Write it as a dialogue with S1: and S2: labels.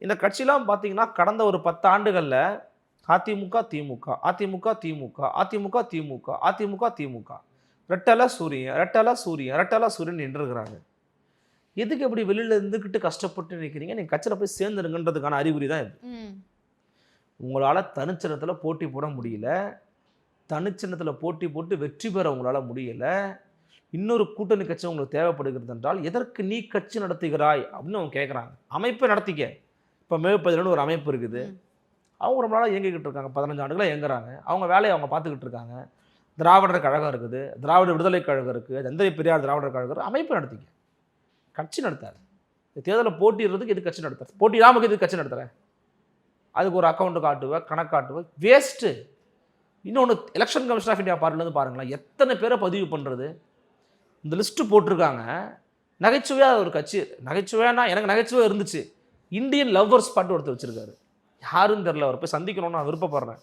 S1: இந்த கட்சிலாம் பார்த்தீங்கன்னா கடந்த ஒரு 10 ஆண்டுகள்ல அதிமுக, திமுக, அதிமுக, திமுக, அதிமுக, திமுக, அதிமுக, திமுக. ரெட்டல சூரியன், ரெட்டல சூரியன், ரெட்டல சூரியன் நின்றுருக்கிறாங்க. எதுக்கு இப்படி வெளியில இருந்துகிட்டு கஷ்டப்பட்டு நிற்கிறீங்க? நீங்க கட்சியில போய் சேர்ந்துருங்கன்றதுக்கான அறிகுறி தான் இது. உங்களால தனிச்சின்னத்துல போட்டி போட முடியல. தனிச்சின்னத்துல போட்டி போட்டு வெற்றி பெற உங்களால முடியல. இன்னொரு கூட்டணி கட்சி உங்களுக்கு தேவைப்படுகிறது என்றால், எதற்கு நீ கட்சி நடத்துகிறாய்? அப்படின்னு அவங்க கேட்குறாங்க. அமைப்பை நடத்திக்க. இப்போ மேற்பதில்னு ஒரு அமைப்பு இருக்குது. அவங்க ரொம்ப நாளாக இயங்கிக்கிட்டு இருக்காங்க. 15 ஆண்டுகளாக இயங்குறாங்க. அவங்க வேலையை அவங்க பார்த்துக்கிட்டு இருக்காங்க. திராவிடர் கழகம் இருக்குது. திராவிட விடுதலை கழகம் இருக்குது. தந்தை பெரியார் திராவிடர் கழகம் இருக்குது. அமைப்பு நடத்திக்க. கட்சி நடத்தாது. தேர்தலில் போட்டிடுறதுக்கு எது கட்சி நடத்துறது? போட்டி இல்லாமல் எது கட்சி நடத்துகிறேன்? அதுக்கு ஒரு அக்கௌண்ட் காட்டுவேன், கணக்கு காட்டுவேன். வேஸ்ட்டு. இன்னொன்று, எலெக்ஷன் கமிஷன் ஆஃப் இந்தியா பார்வையிலேருந்து பாருங்களேன், எத்தனை பேரை பதிவு பண்ணுறது? இந்த லிஸ்ட்டு போட்டிருக்காங்க. நகைச்சுவையாக ஒரு கட்சி. நகைச்சுவைன்னா எனக்கு நகைச்சுவை இருந்துச்சு. இந்தியன் லவ்வர்ஸ் பாட்டு ஒருத்தர் வச்சிருக்காரு. யாருன்னு தெரியல. அவர் போய் சந்திக்கணும்னு நான் விருப்பப்படுறேன்.